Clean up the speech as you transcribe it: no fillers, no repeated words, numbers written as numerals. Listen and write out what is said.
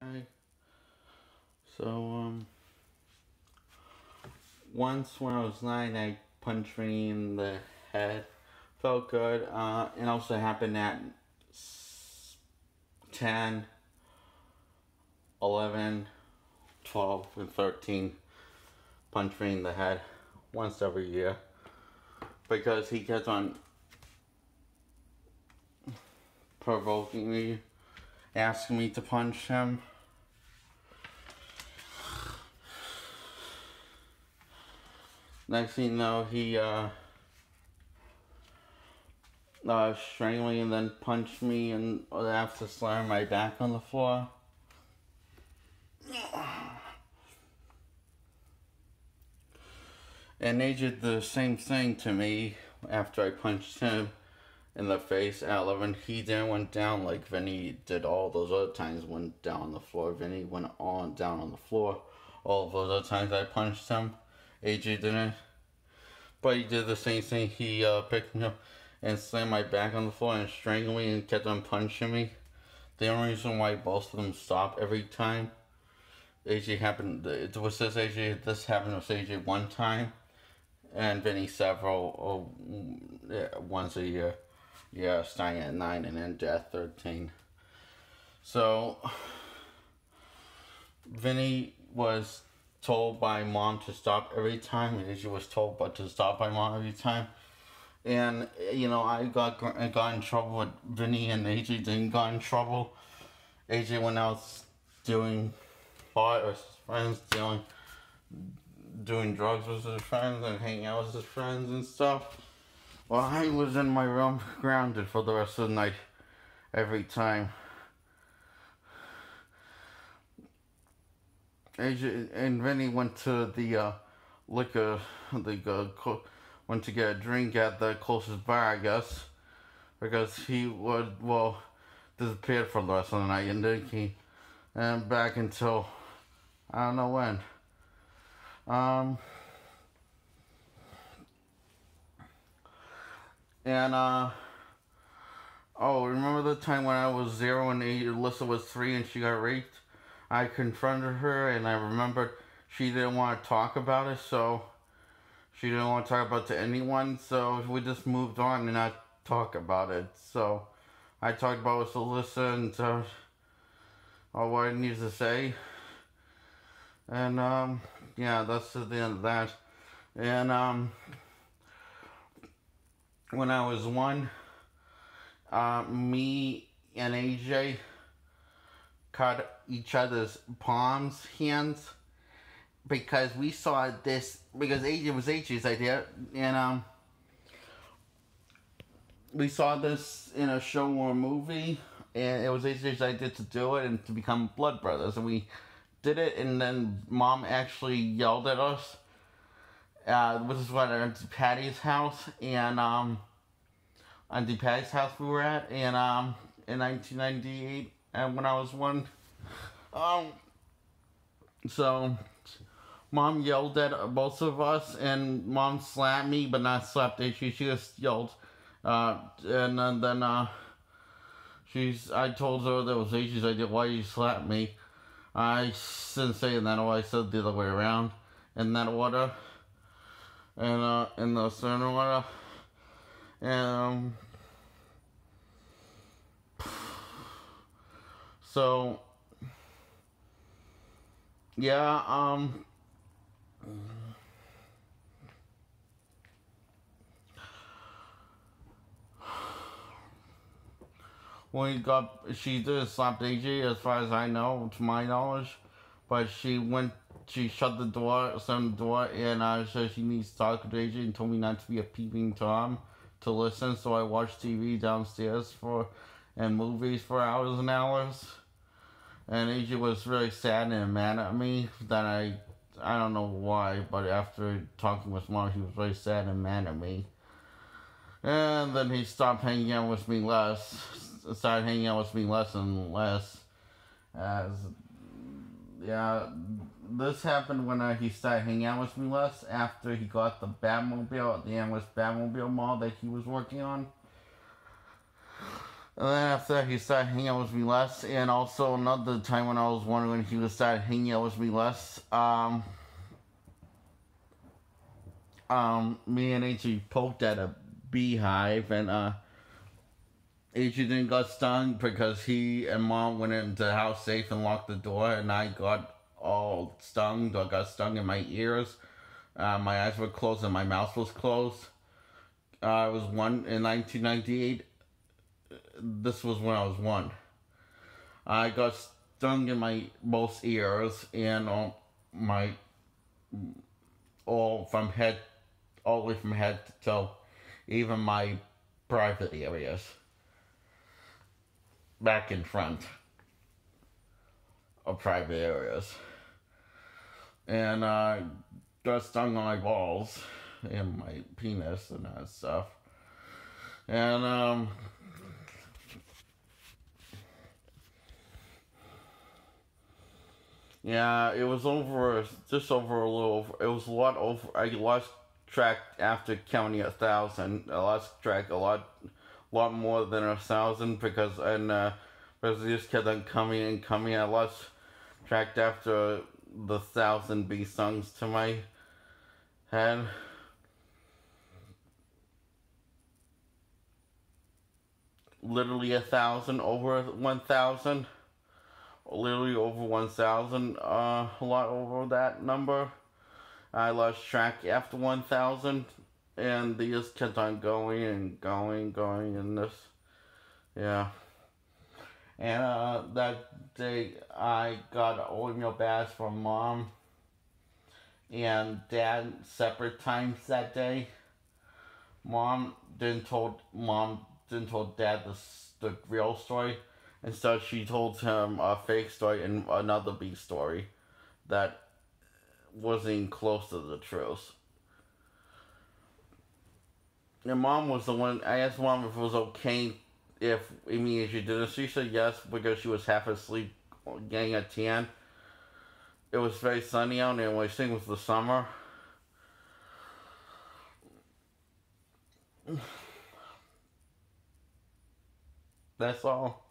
Hi. So, once when I was 9, I punched me in the head. Felt good. It also happened at 10, 11, 12, and 13. Punch me in the head once every year. Because he kept on provoking me, asking me to punch him. Next thing you know, he, strangled me and then punched me and after slamming my back on the floor. And they did the same thing to me after I punched him in the face at 11. He then went down like Vinny did all those other times, went down on the floor. Vinny went on down on the floor. All of those other times I punched him. AJ didn't. But he did the same thing. He picked me up and slammed my back on the floor and strangled me and kept on punching me. The only reason why both of them stopped every time AJ happened, it was this AJ, this happened with AJ one time, and Vinny several, once a year. Yeah, starting at 9 and ended at 13. So, Vinny was told by mom to stop every time, and AJ was told but to stop by mom every time. And, I got in trouble with Vinny, and AJ didn't got in trouble. AJ went out doing pot with his friends, doing drugs with his friends and hanging out with his friends and stuff. Well, I was in my room grounded for the rest of the night every time. AJ and Vinny went to the liquor, went to get a drink at the closest bar, I guess, because he would, disappeared for the rest of the night and then he, and back until, I don't know when. Um, and, oh, remember the time when I was 0 and Alyssa was 3 and she got raped? I confronted her and I remembered she didn't want to talk about it, so she didn't want to talk about it to anyone, so we just moved on and not talk about it. So I talked about it with Alyssa and what I needed to say. And yeah, that's the end of that. And when I was 1, me and AJ cut each other's palms, hands, because we saw this, because AJ was AJ's idea, and we saw this in a show or a movie, and it was AJ's idea to do it and to become blood brothers, and we did it, and then mom actually yelled at us. This is what Auntie Patty's house, and Auntie Patty's house we were at, and in 1998, and when I was 1, um, so mom yelled at both of us, and mom slapped me, but not slapped AJ. She just yelled, and then I told her that was AJ's idea. Why you slap me? I didn't say in that order. I said the other way around. In that order, and in the certain order, and so yeah, she did slap AJ as far as I know, to my knowledge, but she shut the door, slammed the door, and said she needs to talk to AJ and told me not to be a peeping Tom, to listen, so I watched TV downstairs and movies for hours and hours, and AJ was really sad and mad at me that I don't know why, but after talking with mom, he was very sad and mad at me. And then he stopped hanging out with me less, started hanging out with me less and less. As, yeah, this happened when he started hanging out with me less after he got the Batmobile at the Amherst Batmobile mall that he was working on. And then after that, he started hanging out with me less. And also another time when I was wondering, he was started hanging out with me less. Me and AJ poked at a beehive, and AJ got stung because he and Mom went into the house safe and locked the door, and I got all stung. I got stung in my ears. My eyes were closed and my mouth was closed. I was one in 1998. This was when I was one. I got stung in my both ears and on my all the way from head to toe, even my private areas, back in front of private areas, and got stung on my balls and my penis and that stuff, and yeah, it was just over a little over. It was a lot over. I lost track after counting 1,000. I lost track a lot more than 1,000 because they just kept on coming and coming. I lost track after the 1,000 bee songs to my head. Literally 1,000, over 1,000. Literally over 1,000, a lot over that number. I lost track after 1,000, and they just kept on going and going, and this, yeah. And that day, I got oatmeal baths from Mom and Dad separate times that day. Mom didn't told Dad the real story. Instead, she told him a fake story and another bee story that wasn't close to the truth. And Mom was the one. I asked Mom if it was okay if Amy did this. She said yes because she was half asleep, getting a tan. It was very sunny out, and it was the summer. That's all.